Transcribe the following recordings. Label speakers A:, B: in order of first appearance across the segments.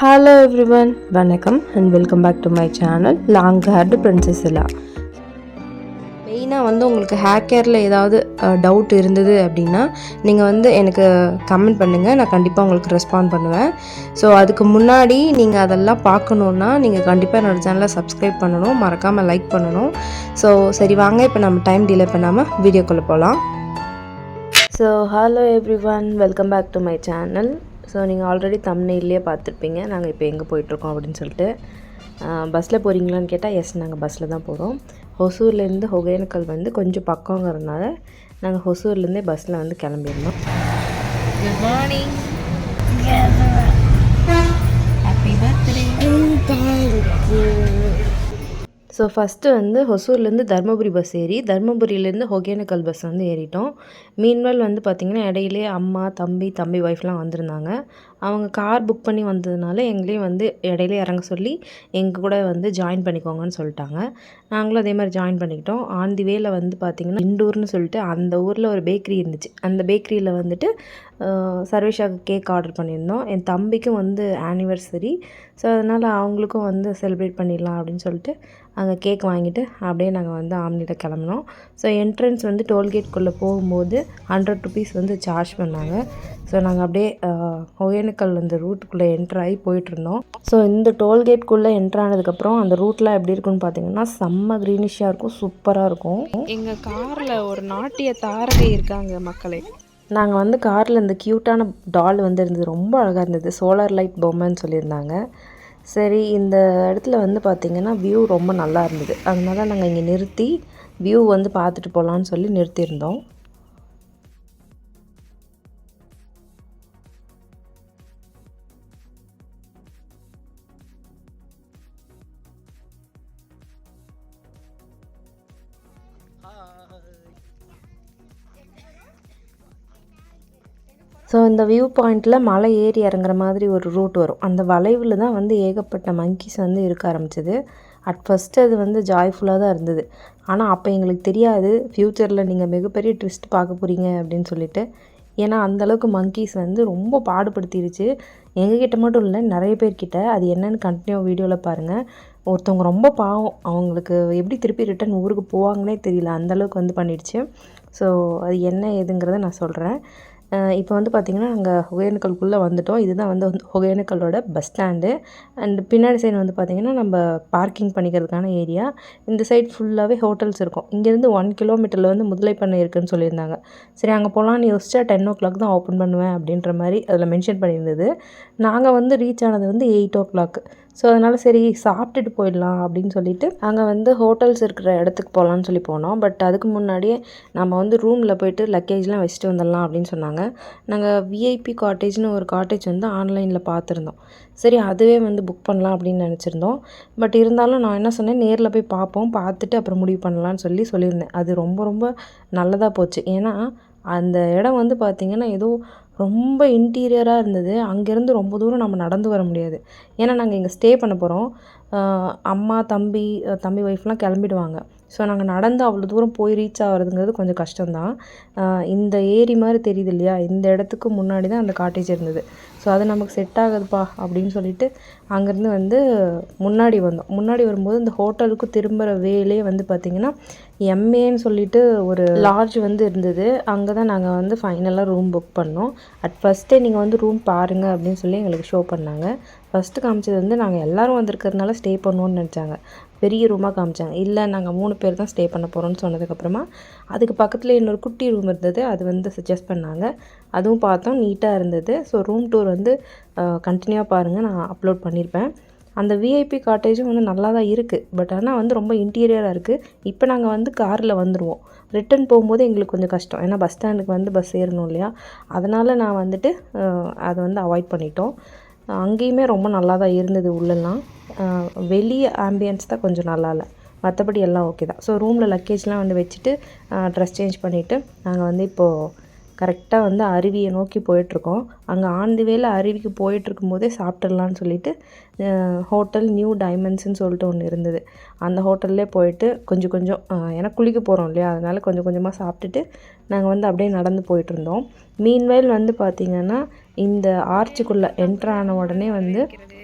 A: Hello everyone, வணக்கம் and welcome back to my channel Long Haired Princess Ella. மெயினாக வந்து உங்களுக்கு ஹேர் கேரில் ஏதாவது டவுட் இருந்தது அப்படின்னா நீங்கள் வந்து எனக்கு கமெண்ட் பண்ணுங்கள், நான் கண்டிப்பாக உங்களுக்கு ரெஸ்பாண்ட் பண்ணுவேன். ஸோ அதுக்கு முன்னாடி நீங்கள் அதெல்லாம் பார்க்கணுன்னா நீங்கள் கண்டிப்பாக என்னோடய சேனலை சப்ஸ்கிரைப் பண்ணணும், மறக்காமல் லைக் பண்ணணும். ஸோ சரி வாங்க, இப்போ நம்ம டைம் டிலே பண்ணாமல் வீடியோக்குள்ளே போகலாம். So hello everyone, welcome back to my channel. So நீங்கள் ஆல்ரெடி தம்ப்நெயில்லையே பார்த்துருப்பீங்க நாங்கள் இப்போ எங்கே போயிட்டுருக்கோம் அப்படின்னு சொல்லிட்டு. பஸ்ஸில் போகிறீங்களான்னு கேட்டால் எஸ், நாங்கள் பஸ்ஸில் தான் போகிறோம். ஹொசூர்லேருந்து ஒகேனக்கல் வந்து கொஞ்சம் பக்கங்கிறதுனால நாங்கள் ஹொசூர்லேருந்தே பஸ்ஸில் வந்து கிளம்பிடணும். Good morning, happy birthday. So first வந்து ஹொசூர்லேருந்து தருமபுரி பஸ் ஏறி தருமபுரியிலேருந்து ஒகேனக்கல் பஸ் வந்து ஏறிட்டோம். மீன்வெல் வந்து பார்த்திங்கன்னா இடையிலே அம்மா தம்பி ஒய்ஃப்லாம் வந்திருந்தாங்க. அவங்க கார் புக் பண்ணி வந்ததுனால எங்களையும் வந்து இடையில இறங்க சொல்லி எங்கள் கூட வந்து ஜாயின் பண்ணிக்கோங்கன்னு சொல்லிட்டாங்க. நாங்களும் அதே மாதிரி ஜாயின் பண்ணிக்கிட்டோம். ஆன் தி வேல வந்து பார்த்திங்கன்னா இண்டூர்னு சொல்லிட்டு அந்த ஊரில் ஒரு பேக்கரி இருந்துச்சு. அந்த பேக்கரியில் வந்துட்டு சர்வேஷாவுக்கு கேக் ஆர்டர் பண்ணியிருந்தோம். என் தம்பிக்கும் வந்து ஆனிவர்சரி, ஸோ அதனால் அவங்களுக்கும் வந்து செலிப்ரேட் பண்ணிடலாம் அப்படின்னு சொல்லிட்டு அங்கே கேக் வாங்கிட்டு அப்படியே நாங்கள் வந்து ஆம்னியில் கிளம்பினோம். ஸோ என்ட்ரன்ஸ் வந்து டோல்கேட்குள்ளே போகும்போது 100 ருபீஸ் வந்து சார்ஜ் பண்ணாங்க. ஸோ நாங்கள் அப்படியே ஒகேனக்கல் அந்த ரூட்டுக்குள்ளே என்ட்ராகி போயிட்டுருந்தோம். ஸோ இந்த டோல்கேட்குள்ளே என்ட்ரானதுக்கப்புறம் அந்த ரூட்லாம் எப்படி இருக்குன்னு பார்த்தீங்கன்னா செம்ம க்ரீனிஷாக இருக்கும், சூப்பராக இருக்கும். எங்கள் காரில் ஒரு நாட்டிய தாரகை இருக்காங்க மக்களே. நாங்கள் வந்து காரில் இந்த க்யூட்டான டால் வந்து இருந்தது, ரொம்ப அழகாக இருந்தது. சோலார் லைட் பொம்மைன்னு சொல்லியிருந்தாங்க. சரி, இந்த இடத்துல வந்து பார்த்திங்கன்னா வியூ ரொம்ப நல்லா இருந்தது, அதனால நாங்கள் இங்கே நிறுத்தி வியூ வந்து பார்த்துட்டு போகலான்னு சொல்லி நிறுத்தியிருந்தோம். ஸோ இந்த வியூ பாயிண்ட்டில் மலை ஏறி இறங்குற மாதிரி ஒரு ரூட் வரும். அந்த வளைவில் தான் வந்து ஏகப்பட்ட மங்கீஸ் வந்து இருக்க ஆரம்பிச்சிது. அட் ஃபஸ்ட்டு அது வந்து ஜாய்ஃபுல்லாக தான் இருந்தது. ஆனால் அப்போ எங்களுக்கு தெரியாது ஃப்யூச்சரில் நீங்கள் மிகப்பெரிய ட்விஸ்ட் பார்க்க போகிறீங்க அப்படின்னு சொல்லிட்டு. ஏன்னா அந்தளவுக்கு மங்கீஸ் வந்து ரொம்ப பாடுபடுத்திடுச்சு. எங்ககிட்ட மட்டும் இல்லை, நிறைய பேர்கிட்ட. அது என்னென்னு கண்டினியூ வீடியோவில் பாருங்கள். ஒருத்தவங்க ரொம்ப பாவம், அவங்களுக்கு எப்படி திருப்பி ரிட்டன் ஊருக்கு போவாங்கன்னே தெரியல, அந்தளவுக்கு வந்து பண்ணிடுச்சு. ஸோ அது என்ன ஏதுங்கிறத நான் சொல்கிறேன். இப்போ வந்து பார்த்திங்கன்னா நாங்கள் ஒகேனக்கலுக்குள்ளே வந்துவிட்டோம். இதுதான் வந்து ஒகேனக்கலோட பஸ் ஸ்டாண்டு. அண்ட் பின்னாடி சைடு வந்து பார்த்திங்கன்னா நம்ம பார்க்கிங் பண்ணிக்கிறதுக்கான ஏரியா. இந்த சைடு ஃபுல்லாகவே ஹோட்டல்ஸ் இருக்கும். இங்கேருந்து 1 கிலோமீட்டரில் வந்து முதலைப்பண்ணை இருக்குதுன்னு சொல்லியிருந்தாங்க. சரி, அங்கே போகலான்னு யோசிச்சா 10 o'clock தான் ஓப்பன் பண்ணுவேன் அப்படின்ற மாதிரி அதில் மென்ஷன் பண்ணியிருந்தது. நாங்கள் வந்து ரீச் ஆனது வந்து 8 o'clock. ஸோ அதனால் சரி சாப்பிட்டுட்டு போயிடலாம் அப்படின்னு சொல்லிட்டு அங்கே வந்து ஹோட்டல்ஸ் இருக்கிற இடத்துக்கு போகலான்னு சொல்லி போனோம். பட் அதுக்கு முன்னாடியே நம்ம வந்து ரூமில் போய்ட்டு லக்கேஜ்லாம் வச்சுட்டு வந்துடலாம் அப்படின்னு சொன்னாங்க. நாங்கள் விஐபி காட்டேஜ்னு ஒரு காட்டேஜ் வந்து ஆன்லைனில் பார்த்துருந்தோம். சரி, அதுவே வந்து புக் பண்ணலாம் அப்படின்னு நினச்சிருந்தோம். பட் இருந்தாலும் நான் என்ன சொன்னேன், நேரில் போய் பார்ப்போம், பார்த்துட்டு அப்புறம் முடிவு பண்ணலான்னு சொல்லியிருந்தேன். அது ரொம்ப ரொம்ப நல்லதாக போச்சு. ஏன்னா அந்த இடம் வந்து பார்த்திங்கன்னா ஏதோ ரொம்ப இன்டீரியராக இருந்தது. அங்கேருந்து ரொம்ப தூரம் நம்ம நடந்து வர முடியாது. ஏன்னா நாங்கள் இங்கே ஸ்டே பண்ண போகிறோம். அம்மா தம்பி ஒய்ஃப்லாம் கிளம்பிடுவாங்க. ஸோ நாங்கள் நடந்து அவ்வளோ தூரம் போய் ரீச் ஆகிறதுங்கிறது கொஞ்சம் கஷ்டம்தான். இந்த ஏரி மாதிரி தெரியுது இல்லையா, இந்த இடத்துக்கு முன்னாடி தான் அந்த காட்டேஜ் இருந்தது. ஸோ அது நமக்கு செட் ஆகுதுப்பா அப்படின்னு சொல்லிட்டு அங்கேருந்து வந்து முன்னாடி வந்தோம். முன்னாடி வரும்போது இந்த ஹோட்டலுக்கு திரும்புகிற வேலே வந்து பார்த்திங்கன்னா எம்ஏன்னு சொல்லிட்டு ஒரு லாட்ஜ் வந்து இருந்தது. அங்கே தான் நாங்கள் வந்து ஃபைனலாக ரூம் புக் பண்ணோம். அட் ஃபஸ்ட்டே நீங்கள் வந்து ரூம் பாருங்கள் அப்படின்னு சொல்லி எங்களுக்கு ஷோ பண்ணாங்க. ஃபஸ்ட்டு காமிச்சது வந்து நாங்கள் எல்லோரும் வந்திருக்கிறதுனால ஸ்டே பண்ணுவோன்னு நினச்சாங்க. பெரிய ரூமாக காமிச்சாங்க. இல்லை, நாங்கள் 3 பேர் தான் ஸ்டே பண்ண போகிறோம்னு சொன்னதுக்கப்புறமா அதுக்கு பக்கத்தில் இன்னொரு குட்டி ரூம் இருந்தது, அது வந்து சஜஸ்ட் பண்ணாங்க. அதுவும் பார்த்தோம், நீட்டாக இருந்தது. ஸோ ரூம் டூர் வந்து கண்டினியூவாக பாருங்கள், நான் அப்லோட் பண்ணியிருப்பேன். அந்த விஐபி காட்டேஜும் வந்து நல்லா தான் இருக்குது. பட் ஆனால் வந்து ரொம்ப இன்டீரியராக இருக்குது. இப்போ நாங்கள் வந்து காரில் வந்துடுவோம். ரிட்டன் போகும்போது எங்களுக்கு கொஞ்சம் கஷ்டம், ஏன்னா பஸ் ஸ்டாண்டுக்கு வந்து பஸ் ஏறணும் இல்லையா, அதனால் நான் வந்துட்டு அதை வந்து அவாய்ட் பண்ணிட்டோம். அங்கேயுமே ரொம்ப நல்லா தான் இருந்தது உள்ளெல்லாம். வெளியே ஆம்பியன்ஸ் தான் கொஞ்சம் நல்லா இல்லை, மற்றபடி எல்லாம் ஓகே தான். ஸோ ரூமில் லக்கேஜ்லாம் வந்து வச்சுட்டு ட்ரெஸ் சேஞ்ச் பண்ணிவிட்டு நாங்கள் வந்து இப்போது கரெக்டாக வந்து அருவியை நோக்கி போயிட்டுருக்கோம். அங்கே ஆன் தி வேல அருவிக்கு போயிட்டுருக்கும் போதே சாப்பிட்டுடலான்னு சொல்லிட்டு ஹோட்டல் நியூ டைமண்ட்ஸ்ன்னு சொல்லிட்டு ஒன்று இருந்தது. அந்த ஹோட்டல்லே போயிட்டு கொஞ்சம் கொஞ்சம் ஏன்னா குளிக்க போகிறோம் இல்லையா, அதனால் கொஞ்சம் கொஞ்சமாக சாப்பிட்டுட்டு நாங்கள் வந்து அப்படியே நடந்து போயிட்டுருந்தோம். மீன்வேல் வந்து பார்த்திங்கன்னா இந்த ஆர்ச்சுக்குள்ளே என்ட்ரு ஆன உடனே வந்து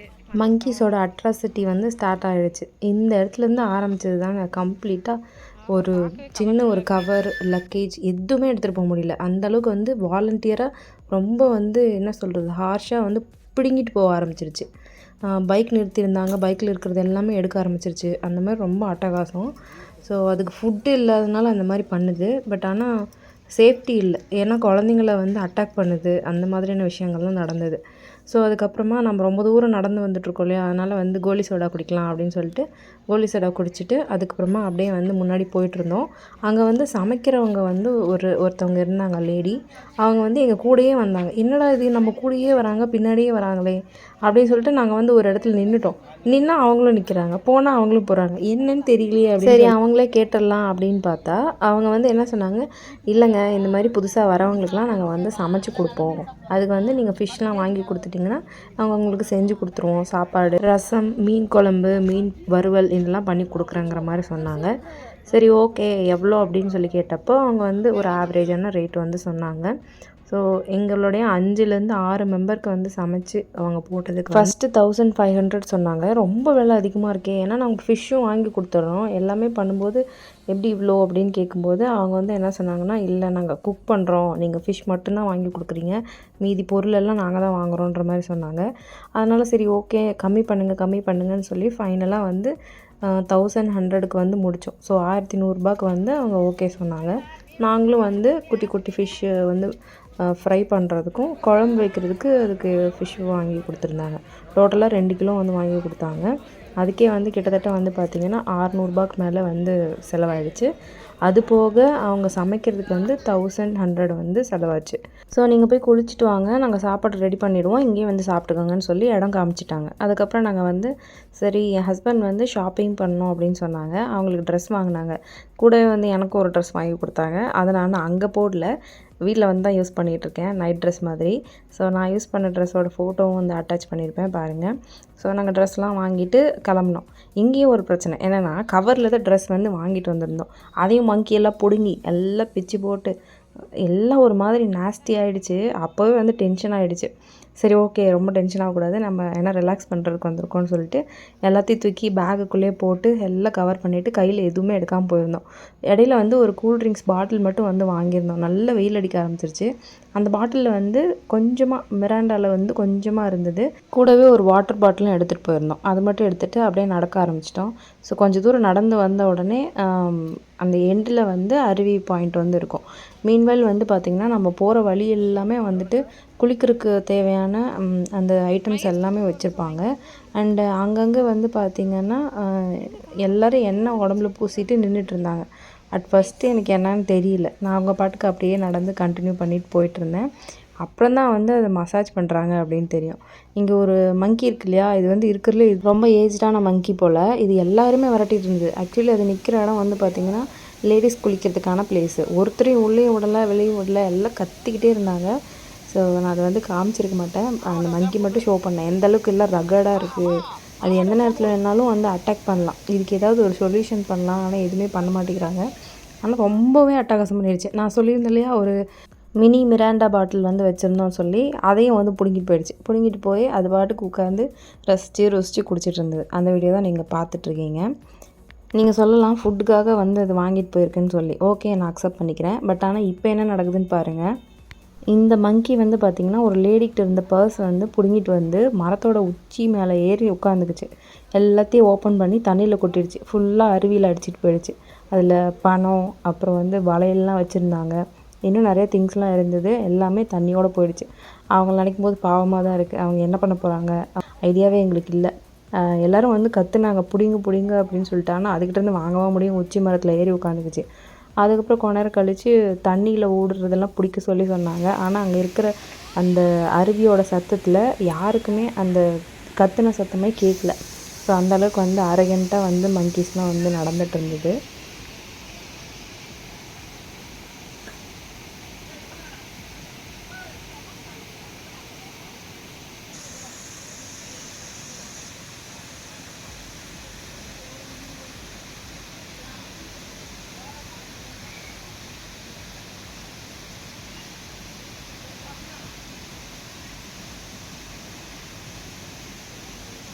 A: மங்கீஸோட அட்ராசிட்டி வந்து ஸ்டார்ட் ஆகிடுச்சு. இந்த இடத்துலேருந்து ஆரம்பிச்சது தாங்க கம்ப்ளீட்டாக. ஒரு சின்ன ஒரு கவர், லக்கேஜ் எதுவுமே எடுத்துகிட்டு போக முடியல. அந்தளவுக்கு வந்து வாலண்டியராக ரொம்ப வந்து என்ன சொல்கிறது, ஹார்ஷாக வந்து பிடுங்கிட்டு போக ஆரம்பிச்சிருச்சு. பைக் நிறுத்தியிருந்தாங்க, பைக்கில் இருக்கிறது எல்லாமே எடுக்க ஆரம்பிச்சிருச்சு. அந்த மாதிரி ரொம்ப அட்டகாசம். ஸோ அதுக்கு ஃபுட்டு இல்லாதனால அந்த மாதிரி பண்ணுது. பட் ஆனால் சேஃப்டி இல்லை. ஏன்னா குழந்தைங்கள வந்து அட்டாக் பண்ணுது. அந்த மாதிரியான விஷயங்கள்லாம் நடந்தது. ஸோ அதுக்கப்புறமா நம்ம ரொம்ப தூரம் நடந்து வந்துட்டுருக்கோம் இல்லையா, அதனால் வந்து கோலி சோடா குடிக்கலாம் அப்படின்னு சொல்லிட்டு கோலி சோடா குடிச்சிட்டு அதுக்கப்புறமா அப்படியே வந்து முன்னாடி போயிட்டுருந்தோம். அங்கே வந்து சமைக்கிறவங்க வந்து ஒருத்தவங்க இருந்தாங்க லேடி. அவங்க வந்து எங்கள் கூடயே வந்தாங்க. என்னடா இது நம்ம கூடயே வராங்க, பின்னாடியே வராங்களே அப்படின்னு சொல்லிட்டு நாங்கள் வந்து ஒரு இடத்துல நின்றுட்டோம். நின்னா அவங்களும் நிற்கிறாங்க, போனால் அவங்களும் போகிறாங்க. என்னன்னு தெரியலையே அப்படின்னு சரி அவங்களே கேட்டுடலாம் அப்படின்னு பார்த்தா அவங்க வந்து என்ன சொன்னாங்க, இல்லைங்க இந்த மாதிரி புதுசாக வரவங்களுக்குலாம் நாங்கள் வந்து சமைச்சு கொடுப்போம். அதுக்கு வந்து நீங்கள் ஃபிஷ்லாம் வாங்கி கொடுத்துட்டிங்கன்னா நாங்கள் உங்களுக்கு செஞ்சு கொடுத்துருவோம். சாப்பாடு, ரசம், மீன் குழம்பு, மீன் வறுவல் இதெல்லாம் பண்ணி கொடுக்குறேங்கிற மாதிரி சொன்னாங்க. சரி ஓகே எவ்வளோ அப்படின்னு சொல்லி கேட்டப்போ அவங்க வந்து ஒரு ஆவரேஜான ரேட் வந்து சொன்னாங்க. ஸோ எங்களுடைய 5லேருந்து 6 மெம்பருக்கு வந்து சமைச்சு அவங்க போட்டதுக்கு ஃபஸ்ட்டு 1500 சொன்னாங்க. ரொம்ப விலை அதிகமாக இருக்கே. ஏன்னா நாங்கள் ஃபிஷ்ஷும் வாங்கி கொடுத்துட்றோம். எல்லாமே பண்ணும்போது எப்படி இவ்வளோ அப்படின்னு கேட்கும்போது அவங்க வந்து என்ன சொன்னாங்கன்னா, இல்லை நாங்கள் குக் பண்ணுறோம், நீங்கள் ஃபிஷ் மட்டும்தான் வாங்கி கொடுக்குறீங்க, மீதி பொருளெல்லாம் நாங்கள் தான் வாங்குகிறோன்ற மாதிரி சொன்னாங்க. அதனால் சரி ஓகே கம்மி பண்ணுங்கன்னு சொல்லி ஃபைனலாக வந்து 1100க்கு வந்து முடித்தோம். ஸோ 1100 வந்து அவங்க ஓகே சொன்னாங்க. நாங்களும் வந்து குட்டி குட்டி ஃபிஷ்ஷு வந்து ஃப்ரை பண்ணுறதுக்கும் குழம்பு வைக்கிறதுக்கு அதுக்கு ஃபிஷ் வாங்கி கொடுத்துருந்தாங்க. டோட்டலாக 2 கிலோ வந்து வாங்கி கொடுத்தாங்க. அதுக்கே வந்து கிட்டத்தட்ட வந்து பார்த்திங்கன்னா 600 மேலே வந்து செலவாயிடுச்சு. அது போக அவங்க சமைக்கிறதுக்கு வந்து 1100 வந்து செலவாச்சு. ஸோ நீங்கள் போய் குளிச்சுட்டு வாங்க, நாங்கள் சாப்பாடு ரெடி பண்ணிவிடுவோம், இங்கேயே வந்து சாப்பிட்டுக்கோங்கன்னு சொல்லி இடம் காமிச்சிட்டாங்க. அதுக்கப்புறம் நாங்கள் வந்து சரி என் ஹஸ்பண்ட் வந்து ஷாப்பிங் பண்ணணும் அப்படின்னு சொன்னாங்க. அவங்களுக்கு ட்ரெஸ் வாங்கினாங்க. கூடவே வந்து எனக்கும் ஒரு ட்ரெஸ் வாங்கி கொடுத்தாங்க. அதை நான் அங்கே போடல, வீட்டில் வந்து தான் யூஸ் பண்ணிகிட்ருக்கேன், நைட் ட்ரெஸ் மாதிரி. ஸோ நான் யூஸ் பண்ண ட்ரெஸ்ஸோட ஃபோட்டோவும் வந்து அட்டாச் பண்ணியிருப்பேன் பாருங்கள். ஸோ நாங்கள் ட்ரெஸ்லாம் வாங்கிட்டு கிளம்புனோம். இங்கேயும் ஒரு பிரச்சனை என்னென்னா, கவரில் தான் ட்ரெஸ் வந்து வாங்கிட்டு வந்திருந்தோம். அதையும் மங்கி எல்லாம் பிடுங்கி எல்லாம் பிச்சு போட்டு எல்லாம் ஒரு மாதிரி நாஸ்டி ஆகிடுச்சு. அப்போவே வந்து டென்ஷன் ஆகிடுச்சு. சரி ஓகே ரொம்ப டென்ஷன் ஆகக்கூடாது, நம்ம ஏன்னா ரிலாக்ஸ் பண்ணுறதுக்கு வந்திருக்கோம்னு சொல்லிட்டு எல்லாத்தையும் தூக்கி பேகுக்குள்ளேயே போட்டு எல்லாம் கவர் பண்ணிவிட்டு கையில் எதுவுமே எடுக்காமல் போயிருந்தோம். இடையில வந்து ஒரு கூல் ட்ரிங்க்ஸ் பாட்டில் மட்டும் வந்து வாங்கியிருந்தோம். நல்ல வெயில் அடிக்க ஆரம்பிச்சிருச்சு. அந்த பாட்டிலில் வந்து கொஞ்சமாக மிராண்டாவில் வந்து கொஞ்சமாக இருந்தது. கூடவே ஒரு வாட்டர் பாட்டிலும் எடுத்துகிட்டு போயிருந்தோம். அது மட்டும் எடுத்துகிட்டு அப்படியே நடக்க ஆரம்பிச்சிட்டோம். ஸோ கொஞ்சம் தூரம் நடந்து வந்த உடனே அந்த எண்டில் வந்து அருவி பாயிண்ட் வந்து இருக்கும். மீன்வேல் வந்து பார்த்திங்கன்னா நம்ம போகிற வழி எல்லாமே வந்துட்டு குளிக்கிறதுக்கு தேவையான அந்த ஐட்டம்ஸ் எல்லாமே வச்சுருப்பாங்க. அண்டு அங்கங்கே வந்து பார்த்திங்கன்னா எல்லோரும் எண்ணெய் உடம்புல பூசிட்டு நின்றுட்டுருந்தாங்க. அட் ஃபஸ்ட்டு எனக்கு என்னன்னு தெரியல. நான் அவங்க பாட்டுக்கு அப்படியே நடந்து கண்டினியூ பண்ணிட்டு போயிட்டுருந்தேன். அப்புறம் தான் வந்து அதை மசாஜ் பண்ணுறாங்க அப்படின்னு தெரியும். இங்கே ஒரு மங்கி இருக்கு இல்லையா, இது வந்து இருக்கிறதுல இது ரொம்ப ஏஜ்டான மங்கி போல். இது எல்லாருமே விரட்டிகிட்டு இருந்தது. ஆக்சுவலி அது நிற்கிற இடம் வந்து பார்த்திங்கன்னா லேடிஸ் குளிக்கிறதுக்கான பிளேஸு. ஒருத்தரையும் உள்ளேயும் விடலை வெளியும் விடலை, எல்லாம் கத்திக்கிட்டே இருந்தாங்க. ஸோ நான் அதை வந்து காமிச்சிருக்க மாட்டேன். அந்த மங்கி மட்டும் ஷோ பண்ணேன். எந்த அளவுக்கு எல்லாம் ரகடாக இருக்குது, அது எந்த நேரத்தில் வேணாலும் வந்து அட்டாக் பண்ணலாம். இதுக்கு ஏதாவது ஒரு சொல்யூஷன் பண்ணலாம், ஆனால் எதுவுமே பண்ண மாட்டேங்கிறாங்க. ஆனால் ரொம்பவே அட்டகாசம் பண்ணிடுச்சு. நான் சொல்லியிருந்தேன் இல்லையா, ஒரு மினி மிராண்டா பாட்டில் வந்து வச்சுருந்தோம்னு சொல்லி அதையும் வந்து பிடுங்கிட்டு போயிடுச்சு. பிடுங்கிட்டு போய் அது பாட்டுக்கு உட்காந்து ருசித்து குடிச்சிட்டு இருந்தது. அந்த வீடியோ தான் நீங்கள் பார்த்துட்ருக்கீங்க. நீங்கள் சொல்லலாம் ஃபுட்டுக்காக வந்து அது வாங்கிட்டு போயிருக்குன்னு சொல்லி. ஓகே நான் அக்செப்ட் பண்ணிக்கிறேன். பட் ஆனால் இப்போ என்ன நடக்குதுன்னு பாருங்கள். இந்த மங்கி வந்து பார்த்திங்கன்னா ஒரு லேடிக்கிட்ட இருந்த பர்ஸ் வந்து பிடுங்கிட்டு வந்து மரத்தோட உச்சி மேலே ஏறி உட்காந்துக்குச்சு. எல்லாத்தையும் ஓப்பன் பண்ணி தண்ணியில் கொட்டிடுச்சு. ஃபுல்லாக அருவியில் அடிச்சிட்டு போயிடுச்சு. அதில் பணம், அப்புறம் வந்து வளையல்லாம் வச்சுருந்தாங்க, இன்னும் நிறைய திங்ஸ்லாம் இருந்தது. எல்லாமே தண்ணியோடு போயிடுச்சு. அவங்கள நினைக்கும் போது பாவமாக தான் இருக்குது. அவங்க என்ன பண்ண போகிறாங்க ஐடியாவே எங்களுக்கு இல்லை. எல்லோரும் வந்து கற்றுனாங்க பிடிங்க அப்படின்னு சொல்லிட்டு. ஆனால் அதுக்கிட்டேருந்து வாங்கவா முடியும், உச்சி மரத்தில் ஏறி உட்காந்துக்குச்சு. அதுக்கப்புறம் கொஞ்ச நேரம் கழித்து தண்ணியில் ஓடுறதெல்லாம் பிடிக்க சொல்லி சொன்னாங்க. ஆனால் அங்கே இருக்கிற அந்த அருவியோட சத்தத்தில் யாருக்குமே அந்த கத்துன சத்தமே கேட்கல. ஸோ அந்தளவுக்கு வந்து அரகெண்ட்டாக வந்து மங்கீஸ்லாம் வந்து நடந்துகிட்டு இருந்தது.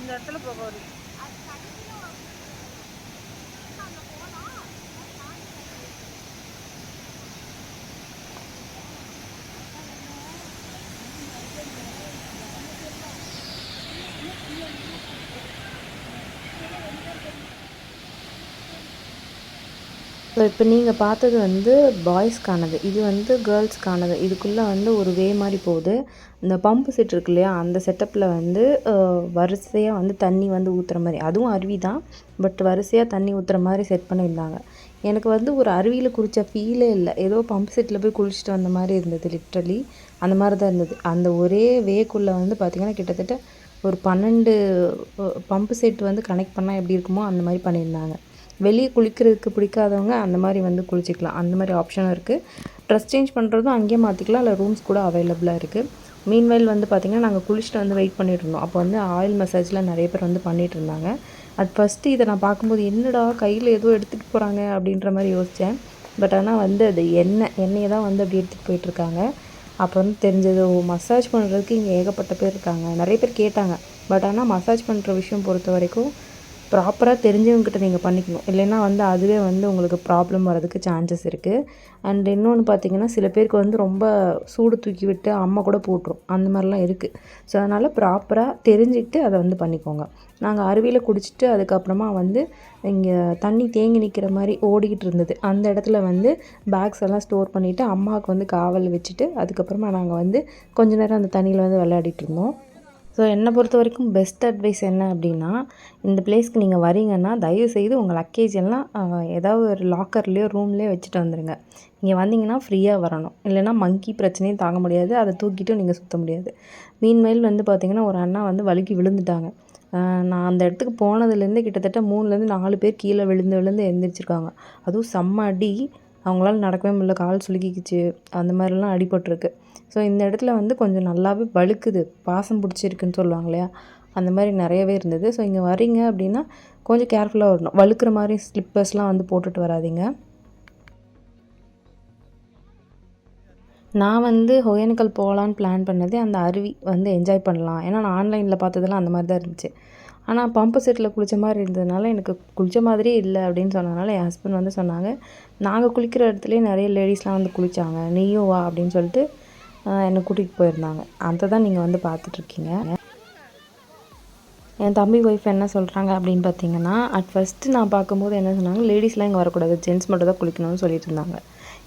A: இந்த இடத்துல போக வருது. ஸோ இப்போ நீங்கள் பார்த்தது வந்து பாய்ஸ்க்கானது. இது வந்து கேர்ள்ஸ்க்கானது. இதுக்குள்ளே வந்து ஒரு வே மாதிரி போகுது. இந்த பம்பு செட் இருக்கு இல்லையா, அந்த செட்டப்பில் வந்து வரிசையாக வந்து தண்ணி வந்து ஊற்றுற மாதிரி, அதுவும் அருவி தான், பட் வரிசையாக தண்ணி ஊற்றுற மாதிரி செட் பண்ணியிருந்தாங்க. எனக்கு வந்து ஒரு அருவியில் குளித்த ஃபீலே இல்லை. ஏதோ பம்பு செட்டில் போய் குளிச்சுட்டு வந்த மாதிரி இருந்தது. லிட்ரலி அந்த மாதிரி தான் இருந்தது. அந்த ஒரே வேக்குள்ளே வந்து பார்த்திங்கன்னா கிட்டத்தட்ட ஒரு 12 பம்பு செட் வந்து கனெக்ட் பண்ணால் எப்படி இருக்குமோ அந்த மாதிரி பண்ணியிருந்தாங்க. வெளியே குளிக்கிறதுக்கு பிடிக்காதவங்க அந்த மாதிரி வந்து குளிச்சிக்கலாம். அந்த மாதிரி ஆப்ஷனும் இருக்குது. ட்ரெஸ் சேஞ்ச் பண்ணுறதும் அங்கேயே மாற்றிக்கலாம், இல்லை ரூம்ஸ் கூட அவைலபிளாக இருக்குது. மீன்வெயில் வந்து பார்த்திங்கன்னா நாங்கள் குளிச்சுட்டு வந்து வெயிட் பண்ணிட்டு இருந்தோம். அப்போ வந்து ஆயில் மசாஜ்லாம் நிறைய பேர் வந்து பண்ணிகிட்டு இருந்தாங்க. அட் ஃபஸ்ட்டு இதை நான் பார்க்கும்போது என்னடா கையில் ஏதோ எடுத்துகிட்டு போகிறாங்க அப்படின்ற மாதிரி யோசித்தேன். பட் ஆனால் வந்து அது எண்ணெயை தான் வந்து அப்படி எடுத்துகிட்டு போயிட்டுருக்காங்க. அப்போ வந்து தெரிஞ்சது, மசாஜ் பண்ணுறதுக்கு இங்கே ஏகப்பட்ட பேர் இருக்காங்க. நிறைய பேர் கேட்டாங்க. பட் ஆனால் மசாஜ் பண்ணுற விஷயம் பொறுத்த வரைக்கும் ப்ராப்பராக தெரிஞ்சவங்ககிட்ட நீங்கள் பண்ணிக்கணும். இல்லைன்னா வந்து அதுவே வந்து உங்களுக்கு ப்ராப்ளம் வரதுக்கு சான்சஸ் இருக்குது. அண்ட் இன்னொன்று பார்த்தீங்கன்னா, சில பேருக்கு வந்து ரொம்ப சூடு தூக்கி விட்டு அம்மா கூட போட்டுரும். அந்த மாதிரிலாம் இருக்குது. ஸோ அதனால் ப்ராப்பராக தெரிஞ்சுக்கிட்டு அதை வந்து பண்ணிக்கோங்க. நாங்கள் அருவியில் குடிச்சிட்டு அதுக்கப்புறமா வந்து இங்கே தண்ணி தேங்கி நிற்கிற மாதிரி ஓடிக்கிட்டு இருந்தது. அந்த இடத்துல வந்து பேக்ஸ் எல்லாம் ஸ்டோர் பண்ணிவிட்டு அம்மாவுக்கு வந்து காவல் வச்சுட்டு அதுக்கப்புறமா நாங்கள் வந்து கொஞ்ச நேரம் அந்த தண்ணியில் வந்து விளையாடிட்டு இருந்தோம். ஸோ என்னை பொறுத்த வரைக்கும் பெஸ்ட் அட்வைஸ் என்ன அப்படின்னா, இந்த பிளேஸ்க்கு நீங்கள் வரீங்கன்னா தயவுசெய்து உங்கள் லக்கேஜ் எல்லாம் ஏதாவது ஒரு லாக்கர்லேயோ ரூம்லேயோ வச்சுட்டு வந்துடுங்க. இங்கே வந்தீங்கன்னா ஃப்ரீயாக வரணும். இல்லைனா மங்கி பிரச்சனையும் தாங்க முடியாது. அதை தூக்கிட்டும் நீங்கள் சுற்ற முடியாது. மீன்மேல் வந்து பார்த்திங்கன்னா ஒரு அண்ணா வந்து வழுக்கி விழுந்துட்டாங்க. நான் அந்த இடத்துக்கு போனதுலேருந்து கிட்டத்தட்ட 3லேருந்து 4 பேர் கீழே விழுந்து விழுந்து எழுந்திரிச்சிருக்காங்க. அதுவும் செம்ம அடி. அவங்களால நடக்கவே முடியல, கால் சுளுக்கிக்கிச்சு, அந்த மாதிரிலாம் அடிபட்டிருக்கு. ஸோ இந்த இடத்துல வந்து கொஞ்சம் நல்லாவே வழுக்குது, பாசம் பிடிச்சிருக்குன்னு சொல்லுவாங்க இல்லையா, அந்த மாதிரி நிறையவே இருந்தது. ஸோ இங்கே வரீங்க அப்படின்னா கொஞ்சம் கேர்ஃபுல்லாக வரணும். வழுக்கிற மாதிரி ஸ்லிப்பர்ஸ்லாம் வந்து போட்டுட்டு வராதிங்க. நான் வந்து ஒகேனக்கல் போகலான்னு பிளான் பண்ணதே அந்த அருவி வந்து என்ஜாய் பண்ணலாம். ஏன்னா நான் ஆன்லைனில் பார்த்ததெல்லாம் அந்த மாதிரி தான் இருந்துச்சு. ஆனால் பம்பு செட்டில் குளித்த மாதிரி இருந்ததுனால எனக்கு குளித்த மாதிரியே இல்லை அப்படின்னு சொன்னதுனால என் ஹஸ்பண்ட் வந்து சொன்னாங்க, நாங்கள் குளிக்கிற இடத்துலையே நிறைய லேடிஸ்லாம் வந்து குளித்தாங்க, நீயும் வா அப்படின்னு சொல்லிட்டு என்னை கூட்டிகிட்டு போயிருந்தாங்க. அதை தான் நீங்கள் வந்து பார்த்துட்ருக்கீங்க. என் தம்பி ஒய்ஃப் என்ன சொல்கிறாங்க அப்படின்னு பார்த்தீங்கன்னா, அட் ஃபஸ்ட்டு நான் பார்க்கும்போது என்ன சொன்னாங்க, லேடிஸ்லாம் இங்கே வரக்கூடாது, ஜென்ட்ஸ் மட்டும் தான் குளிக்கணும்னு சொல்லிட்டு இருந்தாங்க.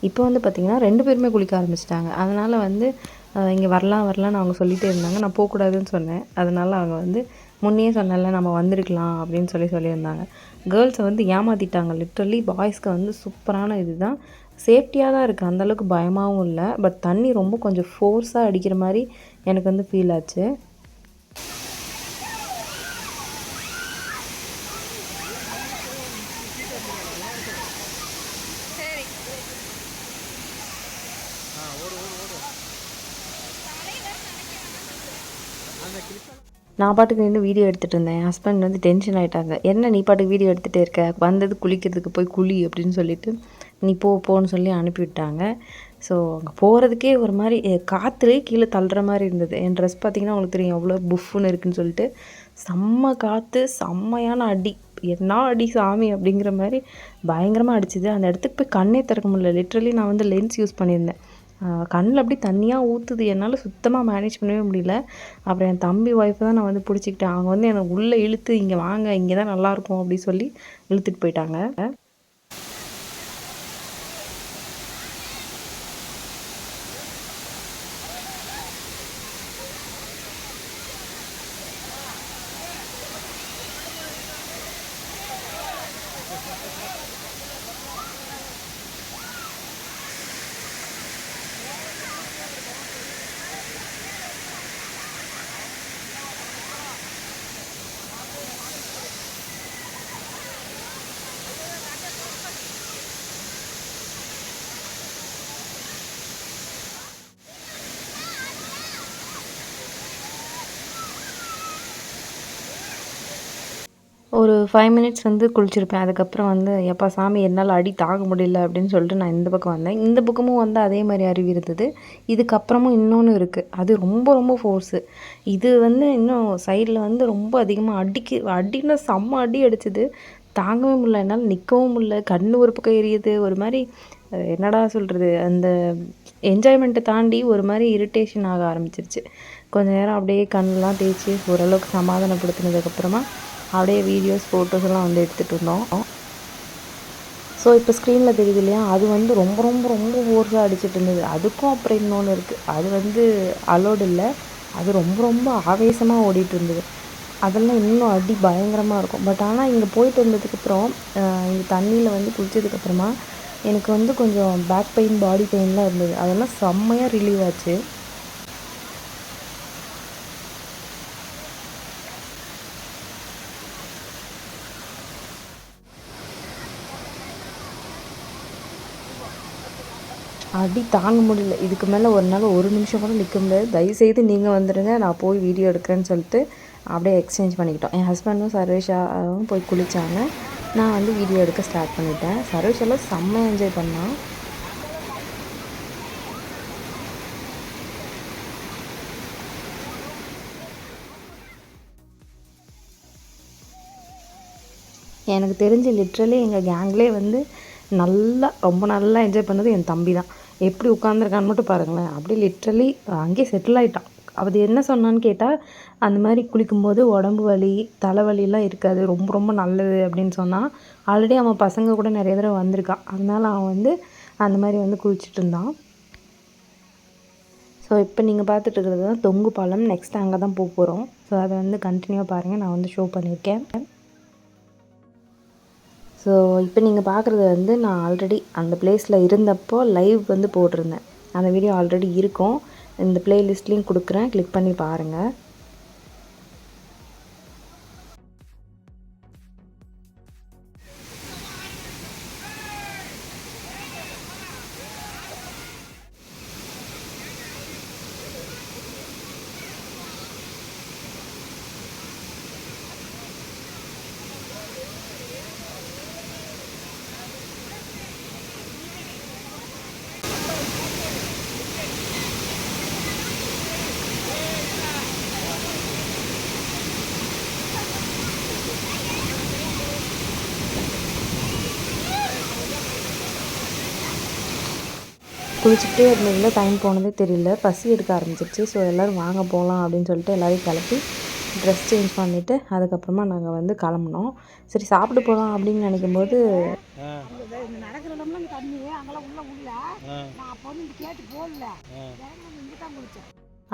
A: இப்போ வந்து பார்த்திங்கன்னா 2 பேருமே குளிக்க ஆரம்பிச்சிட்டாங்க. அதனால் வந்து இங்கே வரலான்னு அவங்க சொல்லிகிட்டே இருந்தாங்க. நான் போகக்கூடாதுன்னு சொன்னேன். அதனால் அவங்க வந்து முன்னையே சொன்னேன்ல நம்ம வந்திருக்கலாம் அப்படின்னு சொல்லியிருந்தாங்க. கேர்ள்ஸை வந்து ஏமாற்றிட்டாங்க. லிட்ரலி பாய்ஸ்க்கு வந்து சூப்பரான இது தான், சேஃப்டியாக தான் இருக்குது, அந்தளவுக்கு பயமாகவும் இல்லை. பட் தண்ணி ரொம்ப கொஞ்சம் ஃபோர்ஸாக அடிக்கிற மாதிரி எனக்கு வந்து ஃபீல் ஆச்சு. நான் பாட்டுக்கு நின்று வீடியோ எடுத்துகிட்டு இருந்தேன். என் ஹஸ்பண்ட் வந்து டென்ஷன் ஆகிட்டாங்க. என்ன நீ பாட்டுக்கு வீடியோ எடுத்துகிட்டே இருக்க, வந்தது குளிக்கிறதுக்கு போய் குளி அப்படின்னு சொல்லிட்டு நீ போன்னு சொல்லி அனுப்பிவிட்டாங்க. ஸோ அங்கே போகிறதுக்கே ஒரு மாதிரி காற்றுலேயே கீழே தள்ளுற மாதிரி இருந்தது. என் ட்ரெஸ் பார்த்திங்கன்னா உங்களுக்கு தெரியும் எவ்வளோ புஃப்னு இருக்குதுன்னு சொல்லிட்டு. செம்ம காற்று, செம்மையான அடி, என்ன அடி சாமி அப்படிங்கிற மாதிரி பயங்கரமாக அடிச்சுது. அந்த இடத்துக்கு போய் கண்ணே திறக்க முடியல. லிட்ரலி நான் வந்து லென்ஸ் யூஸ் பண்ணியிருந்தேன். கண்ணில் அப்படி தண்ணியாக ஊற்றுது. என்னால் சுத்தமாக மேனேஜ் பண்ணவே முடியல. அப்புறம் என் தம்பி ஒய்ஃபை தான் நான் வந்து பிடிச்சிக்கிட்டேன். அவங்க வந்து என்னை உள்ளே இழுத்து இங்கே வாங்க, இங்கே தான் நல்லாயிருக்கும் அப்படின்னு சொல்லி இழுத்துட்டு போயிட்டாங்க. ஒரு 5 மினிட்ஸ் வந்து குளிச்சிருப்பேன். அதுக்கப்புறம் வந்து எப்பா சாமி என்னால் அடி தாங்க முடியல அப்படின்னு சொல்லிட்டு நான் இந்த பக்கம் வந்தேன். இந்த பக்கமும் வந்து அதே மாதிரி அருவி இருந்தது. இதுக்கப்புறமும் இன்னொன்று இருக்குது. அது ரொம்ப ரொம்ப ஃபோர்ஸு. இது வந்து இன்னும் சைடில் வந்து ரொம்ப அதிகமாக அடின்னா செம்ம அடி அடிச்சுது. தாங்கவே முடியல, என்னால் நிற்கவும் முடியல. கண் ஒரு பக்கம் எரியுது. ஒரு மாதிரி என்னடா சொல்கிறது, அந்த என்ஜாய்மெண்ட்டை தாண்டி ஒரு மாதிரி இரிட்டேஷன் ஆக ஆரம்பிச்சிருச்சு. கொஞ்ச நேரம் அப்படியே கண்ணெலாம் தேய்ச்சி ஓரளவுக்கு சமாதானப்படுத்தினதுக்கப்புறமா அப்படியே வீடியோஸ் ஃபோட்டோஸ் எல்லாம் வந்து எடுத்துகிட்டு இருந்தோம். ஸோ இப்போ ஸ்க்ரீனில் தெரியுது இல்லையா, அது வந்து ரொம்ப ரொம்ப ரொம்ப ஃபோர்ஸாக அடிச்சுட்டு இருந்தது. அதுக்கும் அப்புறம் இன்னொன்று இருக்குது, அது வந்து அலோடு இல்லை. அது ரொம்ப ரொம்ப ஆவேசமாக ஓடிட்டு இருந்தது. அதெல்லாம் இன்னும் அடி பயங்கரமாக இருக்கும். பட் ஆனால் இங்கே போயிட்டு வந்ததுக்கப்புறம் இந்த தண்ணியில் வந்து குளித்ததுக்கப்புறமா எனக்கு வந்து கொஞ்சம் பேக் பெயின், பாடி பெயின்லாம் இருந்தது. அதெல்லாம் செம்மையாக ரிலீவ் ஆச்சு. அடி தாங்க முடியல. இதுக்கு மேலே ஒரு நாள் ஒரு நிமிஷம் கூட நிற்க முடியாது. தயவுசெய்து நீங்கள் வந்துடுங்க, நான் போய் வீடியோ எடுக்கிறேன்னு சொல்லிட்டு அப்படியே எக்ஸ்சேஞ்ச் பண்ணிக்கிட்டோம். என் ஹஸ்பண்டும் சர்வேஷாவும் போய் குளித்தாங்க. நான் வந்து வீடியோ எடுக்க ஸ்டார்ட் பண்ணிட்டேன். சர்வேஷாலாம் செம்ம என்ஜாய் பண்ணான். எனக்கு தெரிஞ்சு லிட்ரலி எங்கள் கேங்லேயே வந்து ரொம்ப நல்லா என்ஜாய் பண்ணது என் தம்பி தான். எப்படி உட்காந்துருக்கான்னு மட்டும் பாருங்களேன். அப்படியே லிட்ரலி அங்கேயே செட்டில் ஆகிட்டான். அது என்ன சொன்னான்னு கேட்டால், அந்த மாதிரி குளிக்கும்போது உடம்பு வலி, தலைவலிலாம் இருக்காது, ரொம்ப ரொம்ப நல்லது அப்படின்னு சொன்னான். ஆல்ரெடி அவன் பசங்க கூட நிறைய தடவை வந்திருக்கான். அதனால அவன் வந்து அந்த மாதிரி வந்து குளிச்சுட்டு இருந்தான். ஸோ இப்போ நீங்கள் பார்த்துட்டு இருக்கிறது தான் தொங்கு பாலம். நெக்ஸ்ட் அங்கே தான் போகிறோம். ஸோ அதை வந்து கண்டினியூவாக பாருங்கள், நான் வந்து ஷோ பண்ணியிருக்கேன். ஸோ இப்போ நீங்கள் பார்க்குறது வந்து நான் ஆல்ரெடி அந்த பிளேஸில் இருந்தப்போ லைவ் வந்து போட்டிருந்தேன். அந்த வீடியோ ஆல்ரெடி இருக்கும். இந்த ப்ளேலிஸ்ட்லேயும் கொடுக்குறேன், கிளிக் பண்ணி பாருங்கள். குளிச்சுக்கிட்டே இருந்ததில் டைம் போனதே தெரியல. பசி எடுக்க ஆரம்பிச்சிருச்சு. ஸோ எல்லோரும் வாங்க போகலாம் அப்படின்னு சொல்லிட்டு எல்லோரையும் கிளப்பி ட்ரெஸ் சேஞ்ச் பண்ணிவிட்டு அதுக்கப்புறமா நாங்கள் வந்து கிளம்புனோம். சரி சாப்பிட்டு போகலாம் அப்படின்னு நினைக்கும்போது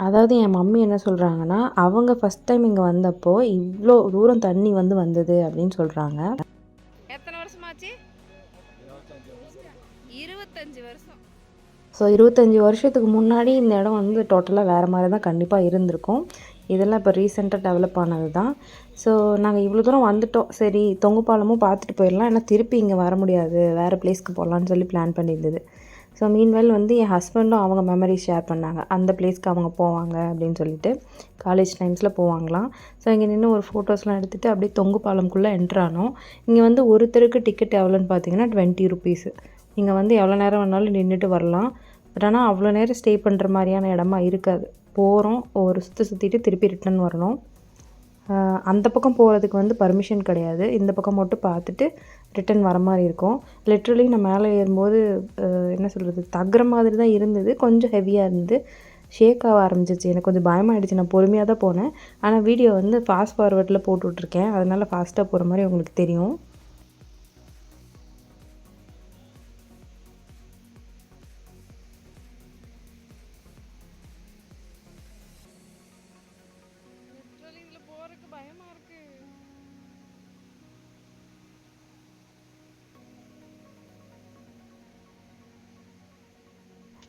A: அதாவது என் மம்மி என்ன சொல்கிறாங்கன்னா, அவங்க ஃபஸ்ட் டைம் இங்கே வந்தப்போ இவ்வளோ தூரம் தண்ணி வந்தது அப்படின்னு சொல்கிறாங்க.
B: எத்தனை வருஷமாச்சு? 25 வருஷம்.
A: ஸோ 25 வருஷத்துக்கு முன்னாடி இந்த இடம் வந்து டோட்டலாக வேறு மாதிரி தான் கண்டிப்பாக இருந்திருக்கும். இதெல்லாம் இப்போ ரீசெண்டாக டெவலப் ஆனது தான். ஸோ நாங்கள் இவ்வளோ தூரம் வந்துவிட்டோம். சரி தொங்கு பாலமும் பார்த்துட்டு போயிடலாம், ஏன்னா திருப்பி இங்கே வர முடியாது, வேறு பிளேஸ்க்கு போகலான்னு சொல்லி பிளான் பண்ணியிருந்தது. ஸோ மீன்வேல் வந்து என் ஹஸ்பண்டும் அவங்க மெமரிஸ் ஷேர் பண்ணாங்க. அந்த பிளேஸ்க்கு அவங்க போவாங்க அப்படின்னு சொல்லிட்டு, காலேஜ் டைம்ஸில் போவாங்களாம். ஸோ இங்கே நின்று ஒரு ஃபோட்டோஸ்லாம் எடுத்துகிட்டு அப்படியே தொங்கு பாலம்குள்ளே என்ட்ரானோம். இங்கே வந்து ஒருத்தருக்கு டிக்கெட் எவ்வளோன்னு பார்த்தீங்கன்னா 20 ருபீஸு. நீங்கள் வந்து எவ்வளோ நேரம் வேணாலும் நின்றுட்டு வரலாம். பட் ஆனால் அவ்வளோ நேரம் ஸ்டே பண்ணுற மாதிரியான இடமா இருக்காது. போகிறோம், ஒரு சுற்றிட்டு திருப்பி ரிட்டன் வரணும். அந்த பக்கம் போகிறதுக்கு வந்து பர்மிஷன் கிடையாது. இந்த பக்கம் மட்டும் பார்த்துட்டு ரிட்டன் வர மாதிரி இருக்கும். லிட்ரலி நான் மேலே ஏறும்போது என்ன சொல்கிறது, தகுற மாதிரி தான் இருந்தது. கொஞ்சம் ஹெவியாக இருந்தது, ஷேக் ஆக ஆரம்பிச்சிச்சு. எனக்கு கொஞ்சம் பயமாகிடுச்சு. நான் பொறுமையாக தான் போனேன். ஆனால் வீடியோ வந்து ஃபாஸ்ட் ஃபார்வர்டில் போட்டு விட்ருக்கேன். அதனால் ஃபாஸ்ட்டாக போகிற மாதிரி உங்களுக்கு தெரியும்.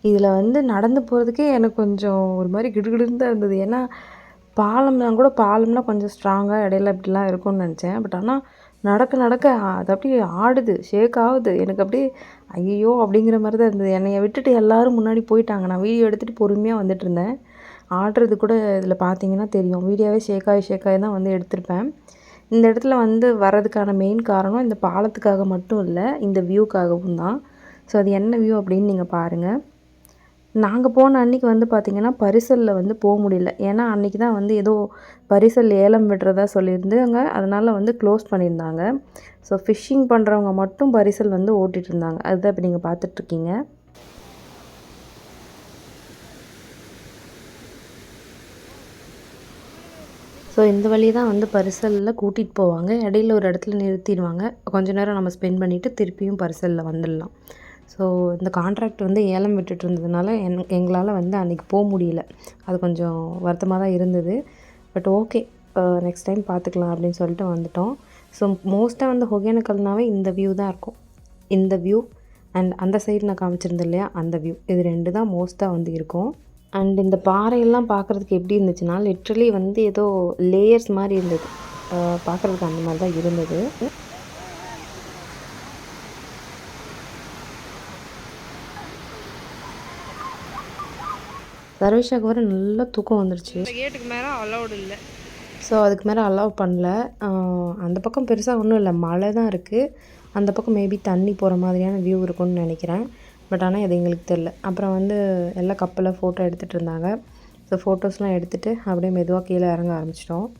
A: இதில் வந்து நடந்து போகிறதுக்கே எனக்கு கொஞ்சம் ஒரு மாதிரி கிடுகிடுன்னு தான் இருந்தது. ஏன்னா பாலம்னா கொஞ்சம் ஸ்ட்ராங்காக இடையில இப்படிலாம் இருக்கும்னு நினச்சேன். பட் ஆனால் நடக்க அது அப்படியே ஆடுது, ஷேக் ஆகுது. எனக்கு அப்படியே ஐயோ அப்படிங்கிற மாதிரி தான் இருந்தது. என்னைய விட்டுட்டு எல்லோரும் முன்னாடி போயிட்டாங்க. நான் வீடியோ எடுத்துகிட்டு பொறுமையாக வந்துட்டுருந்தேன். ஆடுறது கூட இதில் பார்த்தீங்கன்னா தெரியும். வீடியோவே ஷேக் ஆகி தான் வந்து எடுத்திருப்பேன். இந்த இடத்துல வந்து வரதுக்கான மெயின் காரணம் இந்த பாலத்துக்காக மட்டும் இல்லை, இந்த வியூக்காகவும் தான். ஸோ அது என்ன வியூ அப்படின்னு நீங்கள் பாருங்கள். நாங்கள் போன அன்றைக்கி வந்து பார்த்திங்கன்னா பரிசலில் வந்து போக முடியல. ஏன்னா அன்றைக்கி தான் வந்து ஏதோ பரிசல் ஏலம் விடுறதா சொல்லியிருந்தாங்க. அதனால் வந்து க்ளோஸ் பண்ணியிருந்தாங்க. ஸோ ஃபிஷ்ஷிங் பண்ணுறவங்க மட்டும் பரிசல் வந்து ஓட்டிகிட்டு இருந்தாங்க. அதுதான் இப்போ நீங்கள் பார்த்துட்ருக்கீங்க. ஸோ இந்த வழி தான் வந்து பரிசலில் கூட்டிகிட்டு போவாங்க. இடையில ஒரு இடத்துல நிறுத்திடுவாங்க. கொஞ்ச நேரம் நம்ம ஸ்பெண்ட் பண்ணிவிட்டு திருப்பியும் பரிசலில் வந்துடலாம். ஸோ இந்த கான்ட்ராக்ட் வந்து ஏலம் விட்டுட்டு இருந்ததுனால எங்களால் வந்து அன்றைக்கி போக முடியல. அது கொஞ்சம் வருத்தமாக தான் இருந்தது. பட் ஓகே, நெக்ஸ்ட் டைம் பார்த்துக்கலாம் அப்படின்னு சொல்லிட்டு வந்துட்டோம். ஸோ மோஸ்ட்டாக வந்து ஒகேனக்கல்னாவே இந்த வியூ தான் இருக்கும். இந்த வியூ அண்ட் அந்த சைடு நான் காமிச்சிருந்தேன் இல்லையா, அந்த வியூ, இது 2 தான் மோஸ்ட்டாக வந்து இருக்கும். அண்ட் இந்த பாறையெல்லாம் பார்க்குறதுக்கு எப்படி இருந்துச்சுன்னா, லிட்ரலி வந்து ஏதோ லேயர்ஸ் மாதிரி இருந்தது. பார்க்குறதுக்கு அந்த மாதிரி தான் இருந்தது. சர்வேஷாவுக்கு வர நல்லா தூக்கம் வந்துருச்சு.
B: இந்த கேட்டுக்கு மேலே அலௌடு இல்லை.
A: ஸோ அதுக்கு மேலே அலோவ் பண்ணல. அந்த பக்கம் பெருசாக ஒன்றும் இல்லை, மழை தான் இருக்குது. அந்த பக்கம் மேபி தண்ணி போகிற மாதிரியான வியூ இருக்கும்னு நினைக்கிறேன். பட் ஆனால் அது எங்களுக்கு தெரில. அப்புறம் வந்து எல்லாம் கப்பலில் ஃபோட்டோ எடுத்துகிட்டு இருந்தாங்க. ஸோ ஃபோட்டோஸ்லாம் எடுத்துகிட்டு அப்படியே மெதுவாக கீழே இறங்க ஆரம்பிச்சிட்டோம்.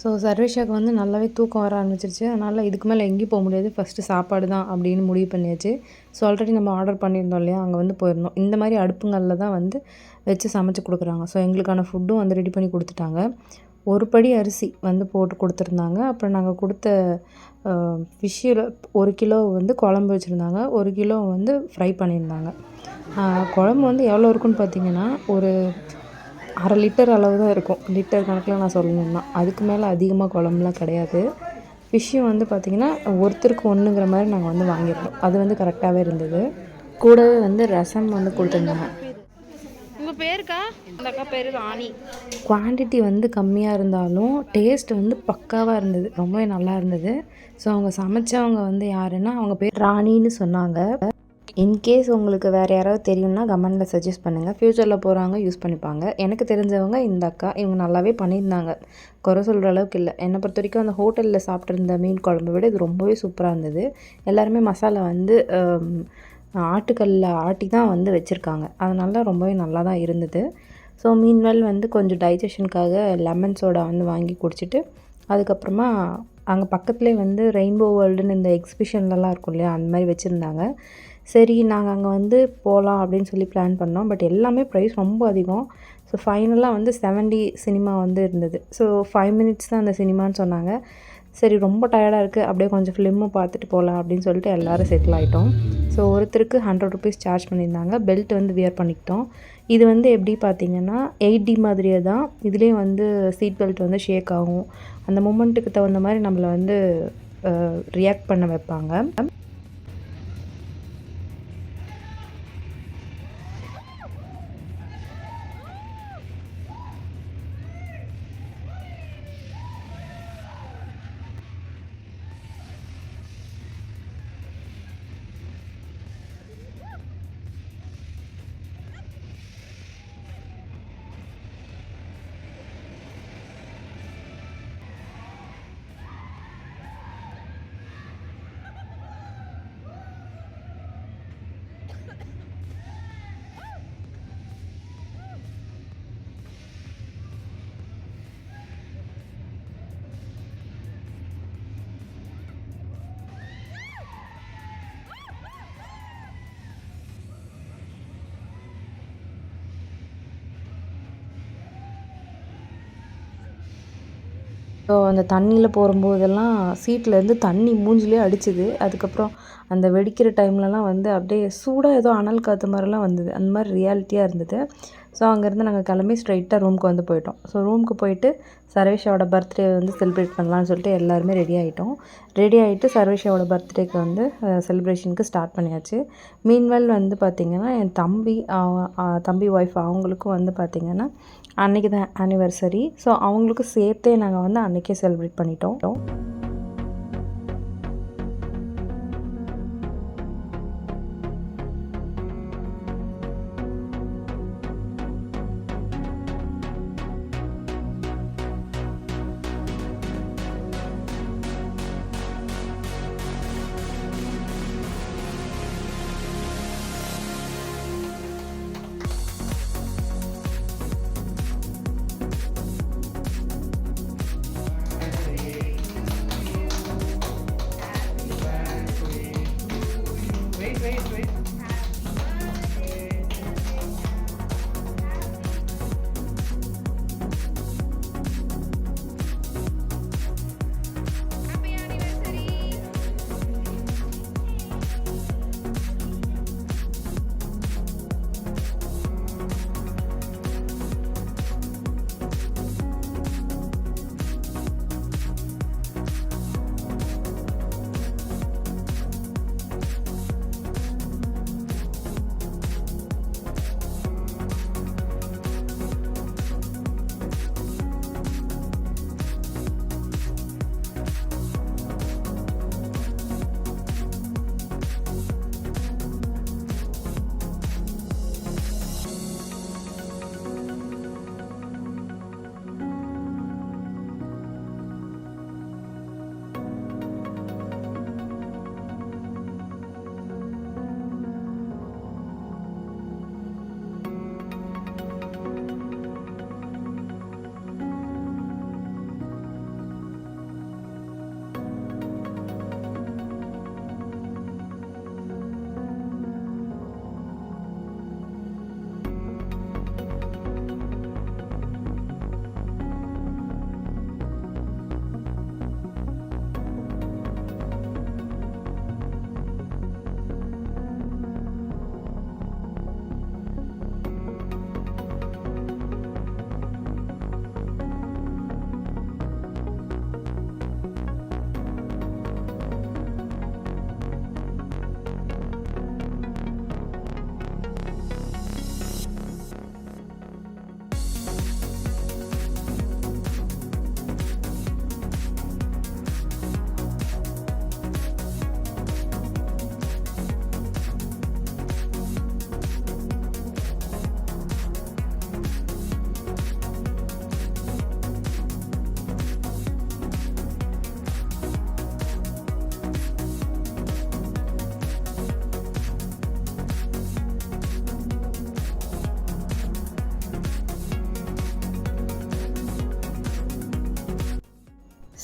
A: ஸோ சர்வேஷாவுக்கு வந்து நல்லாவே தூக்கம் வர ஆரம்பிச்சிருச்சு. அதனால் இதுக்கு மேலே எங்கேயும் போக முடியாது, ஃபஸ்ட்டு சாப்பாடு தான் அப்படின்னு முடிவு பண்ணியாச்சு. ஸோ ஆல்ரெடி நம்ம ஆர்டர் பண்ணியிருந்தோம் இல்லையா, அங்கே வந்து போயிருந்தோம். இந்த மாதிரி அடுப்புங்களில் தான் வந்து வச்சு சமைச்சு கொடுக்குறாங்க. ஸோ எங்களுக்கான ஃபுட்டும் வந்து ரெடி பண்ணி கொடுத்துட்டாங்க. ஒரு படி அரிசி வந்து போட்டு கொடுத்துருந்தாங்க. அப்புறம் நாங்கள் கொடுத்த ஃபிஷ்ஷில் 1 கிலோ வந்து குழம்பு வச்சுருந்தாங்க, 1 கிலோ வந்து ஃப்ரை பண்ணியிருந்தாங்க. குழம்பு வந்து எவ்வளோ இருக்குன்னு பார்த்தீங்கன்னா, ஒரு 1/2 லிட்டர் அளவு தான் இருக்கும். லிட்டர் கணக்கில் நான் சொல்லணும்னா, அதுக்கு மேலே அதிகமாக குழம்புலாம் கிடையாது. ஃபிஷ்ஷும் வந்து பார்த்திங்கன்னா ஒருத்தருக்கு ஒன்றுங்கிற மாதிரி நாங்கள் வந்து வாங்கியிருந்தோம். அது வந்து கரெக்டாகவே இருந்தது. கூடவே வந்து ரசம் வந்து கொடுத்துருந்தாங்க.
B: உங்கள் பேருக்கா? அந்த அக்கா பேர் ராணி.
A: குவான்டிட்டி வந்து கம்மியாக இருந்தாலும் டேஸ்ட் வந்து பக்காவாக இருந்தது, ரொம்பவே நல்லா இருந்தது. ஸோ அவங்க சமைச்சவங்க வந்து யாருன்னா, அவங்க பேர் ராணின்னு சொன்னாங்க. இன்கேஸ் உங்களுக்கு வேறு யாராவது தெரியும்னா கமெண்டில் சஜஸ்ட் பண்ணுங்கள். ஃப்யூச்சரில் போகிறவங்க யூஸ் பண்ணிப்பாங்க. எனக்கு தெரிஞ்சவங்க இந்த அக்கா, இவங்க நல்லாவே பண்ணியிருந்தாங்க, குறை சொல்கிற அளவுக்கு இல்லை. என்னை பொறுத்த வரைக்கும் அந்த ஹோட்டலில் சாப்பிட்ருந்த மீன் குழம்பை விட இது ரொம்பவே சூப்பராக இருந்தது. எல்லாருமே மசாலா வந்து ஆட்டுக்கல்லில் ஆட்டி தான் வந்து வச்சுருக்காங்க. அதனால ரொம்பவே நல்லா தான் இருந்தது. ஸோ மீன்வெல் வந்து கொஞ்சம் டைஜஷனுக்காக லெமன் சோடா வந்து வாங்கி குடிச்சிட்டு, அதுக்கப்புறமா அங்கே பக்கத்துலேயே வந்து ரெயின்போ வேர்ல்டுன்னு இந்த எக்ஸிபிஷன்லலாம் இருக்கும் இல்லையா, அந்த மாதிரி வச்சுருந்தாங்க. சரி நாங்கள் அங்கே வந்து போகலாம் அப்படின்னு சொல்லி பிளான் பண்ணோம். பட் எல்லாமே ப்ரைஸ் ரொம்ப அதிகம். ஸோ ஃபைனலாக வந்து 70 சினிமா வந்து இருந்தது. ஸோ 5 மினிட்ஸ் தான் அந்த சினிமான்னு சொன்னாங்க. சரி ரொம்ப டயர்டாக இருக்குது, அப்படியே கொஞ்சம் ஃபிலிமும் பார்த்துட்டு போகலாம் அப்படின்னு சொல்லிட்டு எல்லோரும் செட்டில் ஆகிட்டோம். ஸோ ஒருத்தருக்கு 100 ருபீஸ் சார்ஜ் பண்ணியிருந்தாங்க. பெல்ட் வந்து வியர் பண்ணிக்கிட்டோம். இது வந்து எப்படி பார்த்தீங்கன்னா 8D மாதிரியே தான். இதுலேயும் வந்து சீட் பெல்ட் வந்து ஷேக் ஆகும். அந்த மூமெண்ட்டுக்கு தகுந்த மாதிரி நம்மளை வந்து ரியாக்ட் பண்ண வைப்பாங்க. ஸோ அந்த தண்ணியில் போகும்போதெல்லாம் சீட்லேருந்து தண்ணி மூஞ்சிலே அடிச்சுது. அதுக்கப்புறம் அந்த வெடிக்கிற டைம்லலாம் வந்து அப்படியே சூடாக ஏதோ அனல் காற்று மாதிரிலாம் வந்தது. அந்த மாதிரி ரியாலிட்டியாக இருந்தது. ஸோ அங்கேருந்து நாங்கள் கிளம்பி ஸ்ட்ரைட்டாக ரூமுக்கு வந்து போயிட்டோம். ஸோ ரூமுக்கு போயிட்டு சர்வேஷாவோட பர்த்டே வந்து செலிப்ரேட் பண்ணலான்னு சொல்லிட்டு எல்லாருமே ரெடி ஆகிட்டோம். ரெடி ஆகிட்டு சர்வேஷாவோட பர்த்டேக்கு வந்து செலிப்ரேஷனுக்கு ஸ்டார்ட் பண்ணியாச்சு. மீன்வெல் வந்து பார்த்திங்கன்னா என் தம்பி ஒய்ஃப் அவங்களுக்கும் வந்து பார்த்திங்கன்னா அன்றைக்கி தான் ஆனிவர்சரி. ஸோ அவங்களுக்கும் சேர்த்தே நாங்கள் வந்து அன்றைக்கே செலிப்ரேட் பண்ணிட்டோம்.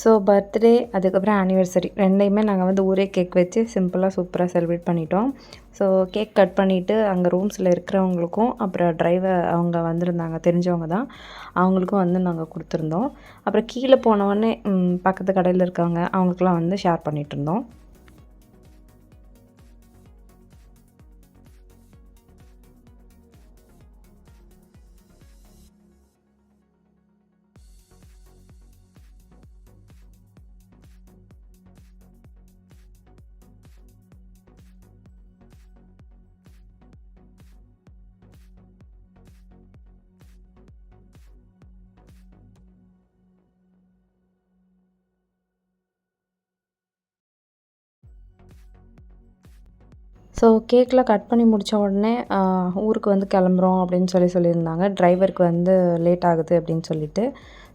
A: ஸோ பர்த்டே அதுக்கப்புறம் ஆனிவர்சரி ரெண்டையுமே நாங்கள் வந்து ஊரே கேக் வச்சு சிம்பிளாக சூப்பராக செலிப்ரேட் பண்ணிட்டோம். ஸோ கேக் கட் பண்ணிவிட்டு அங்கே ரூம்ஸில் இருக்கிறவங்களுக்கும் அப்புறம் டிரைவர் அவங்க வந்திருந்தாங்க, தெரிஞ்சவங்க தான், அவங்களுக்கும் வந்து நாங்கள் கொடுத்துருந்தோம். அப்புறம் கீழே போனவொடனே பக்கத்து கடையில் இருக்கவங்க அவங்களுக்குலாம் வந்து ஷேர் பண்ணிகிட்டு இருந்தோம். ஸோ கேக்லாம் கட் பண்ணி முடித்த உடனே ஊருக்கு வந்து கிளம்புறோம் அப்படின்னு சொல்லியிருந்தாங்க. டிரைவருக்கு வந்து லேட் ஆகுது அப்படின்னு சொல்லிட்டு.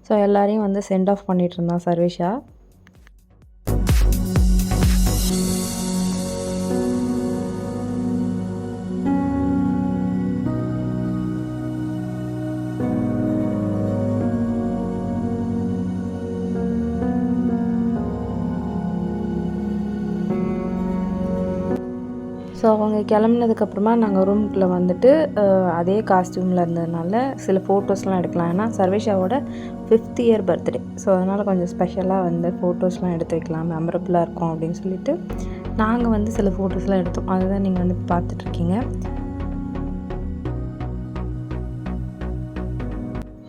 A: ஸோ எல்லாரையும் வந்து சென்ட் ஆஃப் பண்ணிகிட்டு இருந்தான் சர்வேஷா. ஸோ அவங்க கிளம்புனதுக்கப்புறமா நாங்கள் ரூமுக்குள்ளே வந்துட்டு அதே காஸ்ட்யூமில் இருந்ததுனால சில ஃபோட்டோஸ்லாம் எடுக்கலாம். ஏன்னா சர்வேஷாவோட 5th இயர் பர்த்டே. ஸோ அதனால் கொஞ்சம் ஸ்பெஷலாக வந்து ஃபோட்டோஸ்லாம் எடுத்து வைக்கலாம், மெமரபுளாக இருக்கும் அப்படின்னு சொல்லிட்டு நாங்கள் வந்து சில ஃபோட்டோஸ்லாம் எடுத்தோம். அதுதான் நீங்கள் வந்து பார்த்துட்ருக்கீங்க.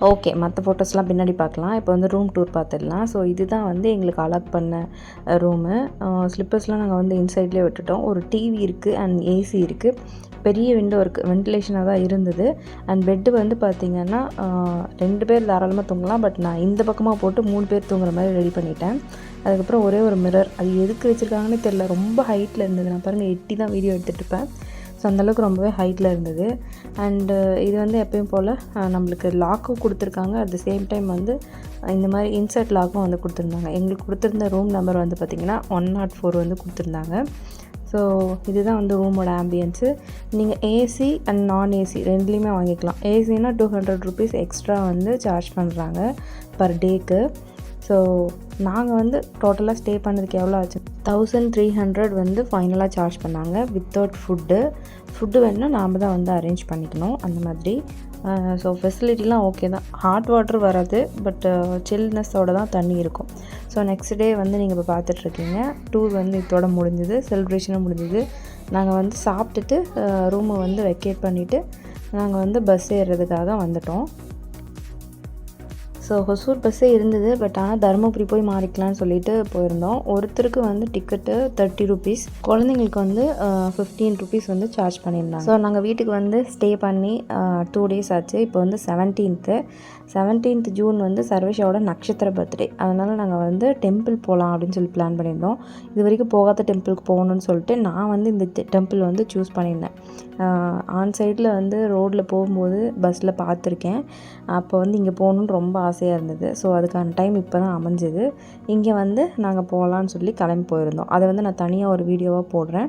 A: ஓகே, மற்ற ஃபோட்டோஸ்லாம் பின்னாடி பார்க்கலாம். இப்போ வந்து ரூம் டூர் பார்த்துடலாம். ஸோ இதுதான் வந்து எங்களுக்கு அலாட் பண்ண ரூமு. ஸ்லிப்பர்ஸ்லாம் நாங்கள் வந்து இன்சைட்லேயே விட்டுட்டோம். ஒரு டிவி இருக்குது அண்ட் ஏசி இருக்குது. பெரிய விண்டோ இருக்குது, வென்டிலேஷனாக தான் இருந்தது. அண்ட் பெட்டு வந்து பார்த்திங்கன்னா 2 பேர் தாராளமாக தூங்கலாம். பட் நான் இந்த பக்கமாக போட்டு 3 பேர் தூங்குற மாதிரி ரெடி பண்ணிட்டேன். அதுக்கப்புறம் ஒரே ஒரு மிரர், அது எதுக்கு வச்சுருக்காங்கன்னு தெரில, ரொம்ப ஹைட்டில் இருந்தது. நான் பாருங்கள் எட்டி தான் வீடியோ எடுத்துகிட்டு இருப்பேன். ஸோ அந்தளவுக்கு ரொம்பவே ஹைட்டில் இருந்தது. அண்டு இது வந்து எப்பயும் போல் நம்மளுக்கு லாக்கும் கொடுத்துருக்காங்க. அட் த சேம் டைம் வந்து இந்த மாதிரி இன்சர்ட் லாக்கும் வந்து கொடுத்துருந்தாங்க. எங்களுக்கு கொடுத்துருந்த ரூம் நம்பர் வந்து பார்த்திங்கன்னா 104 வந்து கொடுத்துருந்தாங்க. ஸோ இதுதான் வந்து ரூமோட ஆம்பியன்ஸு. நீங்கள் ஏசி அண்ட் நான் ஏசி ரெண்டுலேயுமே வாங்கிக்கலாம். ஏசினா 200 ருபீஸ் எக்ஸ்ட்ரா வந்து சார்ஜ் பண்ணுறாங்க பர் டேக்கு. ஸோ நாங்கள் வந்து டோட்டலாக ஸ்டே பண்ணதுக்கு எவ்வளோ ஆச்சு, 1300 வந்து ஃபைனலாக சார்ஜ் பண்ணாங்க வித்தவுட் ஃபுட்டு வேணுன்னா நாம் தான் வந்து அரேஞ்ச் பண்ணிக்கணும் அந்த மாதிரி. ஸோ ஃபெசிலிட்டிலாம் ஓகே தான். ஹாட் வாட்டர் வராது, பட் சில்னஸோடு தான் தண்ணி இருக்கும். ஸோ நெக்ஸ்ட் டே வந்து நீங்கள் இப்போ பார்த்துட்ருக்கீங்க. டூர் வந்து இதோட முடிஞ்சுது, செலிப்ரேஷனும் முடிஞ்சுது. நாங்கள் வந்து சாப்பிட்டுட்டு ரூமை வந்து வெக்கேட் பண்ணிவிட்டு நாங்கள் வந்து பஸ் ஏறுறதுக்காக வந்துட்டோம். ஸோ ஹொசூர் பஸ்ஸே இருந்தது, பட் ஆனால் தருமபுரி போய் மாறிக்கலாம்னு சொல்லிட்டு போயிருந்தோம். ஒருத்தருக்கு வந்து டிக்கெட்டு 30 ருபீஸ், குழந்தைங்களுக்கு வந்து 15 ருபீஸ் வந்து சார்ஜ் பண்ணியிருந்தாங்க. ஸோ நாங்கள் வீட்டுக்கு வந்து ஸ்டே பண்ணி 2 டேஸ் ஆச்சு. இப்போ வந்து 17th ஜூன் வந்து சர்வேஷாவோட நட்சத்திர பர்த்டே. அதனால் நாங்கள் வந்து டெம்பிள் போகலாம் அப்படின்னு சொல்லி பிளான் பண்ணியிருந்தோம். இது வரைக்கும் போகாத டெம்பிளுக்கு போகணுன்னு சொல்லிட்டு நான் வந்து இந்த டெம்பிள் வந்து சூஸ் பண்ணியிருந்தேன். ஆன் சைடில் வந்து ரோட்டில் போகும்போது பஸ்ஸில் பார்த்துருக்கேன். அப்போ வந்து இங்கே போகணுன்னு ரொம்ப ஆசையாக இருந்தது. ஸோ அதுக்கான டைம் இப்போ தான் அமைஞ்சுது. இங்கே வந்து நாங்கள் போகலான்னு சொல்லி கிளம்பி போயிருந்தோம். அதை வந்து நான் தனியாக ஒரு வீடியோவாக போடுறேன்.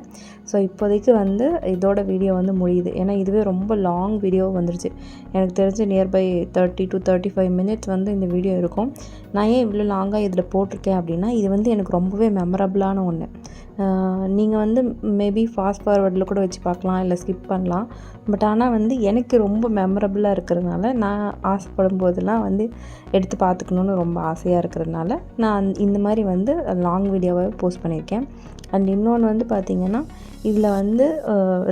A: ஸோ இப்போதைக்கு வந்து இதோட வீடியோ வந்து முடியுது. ஏன்னா இதுவே ரொம்ப லாங் வீடியோ வந்துருச்சு. எனக்கு தெரிஞ்சு நியர்பை 30 to 35 மினிட்ஸ் வந்து இந்த வீடியோ இருக்கும். நான் ஏன் இவ்வளோ லாங்காக இதில் போட்டிருக்கேன் அப்படின்னா, இது வந்து எனக்கு ரொம்பவே மெமரபிளான ஒன்று. நீங்கள் வந்து மேபி ஃபாஸ்ட் ஃபார்வர்டில் கூட வச்சு பார்க்கலாம், இல்லை ஸ்கிப் பண்ணலாம். பட் ஆனால் வந்து எனக்கு ரொம்ப மெமரபிளாக இருக்கிறதுனால, நான் ஆசைப்படும் போதெல்லாம் வந்து எடுத்து பார்த்துக்கணுன்னு ரொம்ப ஆசையாக இருக்கிறதுனால நான் இந்த மாதிரி வந்து லாங் வீடியோவாக போஸ்ட் பண்ணியிருக்கேன். அண்ட் இன்னொன்று வந்து பார்த்திங்கன்னா, இதில் வந்து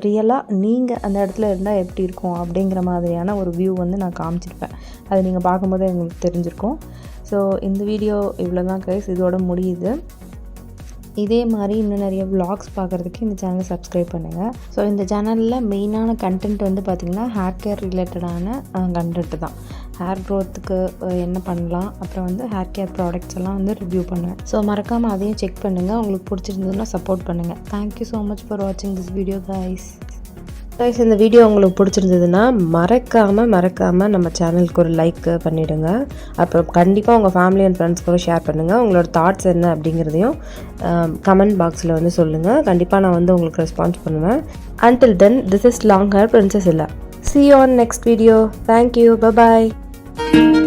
A: ரியலாக நீங்கள் அந்த இடத்துல இருந்தால் எப்படி இருக்கும் அப்படிங்கிற மாதிரியான ஒரு வியூ வந்து நான் காமிச்சிருப்பேன். அது நீங்கள் பார்க்கும்போது உங்களுக்கு தெரிஞ்சிருக்கும். ஸோ இந்த வீடியோ இவ்வளோ தான் கைஸ், இதோட முடியுது. இதே மாதிரி இன்னும் நிறைய விலாக்ஸ் பார்க்குறதுக்கு இந்த சேனலை சப்ஸ்கிரைப் பண்ணுங்கள். ஸோ இந்த சேனலில் மெயினான கண்டென்ட் வந்து பார்த்திங்கன்னா ஹேர் கேர் ரிலேட்டடான கண்டென்ட்டு தான். ஹேர் க்ரோத்துக்கு என்ன பண்ணலாம், அப்புறம் வந்து ஹேர் கேர் ப்ராடக்ட்ஸ் எல்லாம் வந்து ரிவ்யூ பண்ணுவேன். ஸோ மறக்காமல் அதையும் செக் பண்ணுங்கள். உங்களுக்கு பிடிச்சிருந்ததுன்னா சப்போர்ட் பண்ணுங்கள். தேங்க்யூ ஸோ மச் ஃபார் வாட்சிங் திஸ் வீடியோ கைஸ். இந்த வீடியோ உங்களுக்கு பிடிச்சிருந்ததுன்னா மறக்காமல் நம்ம சேனலுக்கு ஒரு லைக் பண்ணிவிடுங்க. அப்புறம் கண்டிப்பாக உங்கள் ஃபேமிலி அண்ட் ஃப்ரெண்ட்ஸ் கூட ஷேர் பண்ணுங்கள். உங்களோட தாட்ஸ் என்ன அப்படிங்கிறதையும் கமெண்ட் பாக்ஸில் வந்து சொல்லுங்கள். கண்டிப்பாக நான் வந்து உங்களுக்கு ரெஸ்பான்ஸ் பண்ணுவேன். Until then, this is long hair princess Illa. See you on next video. Thank you. Bye bye.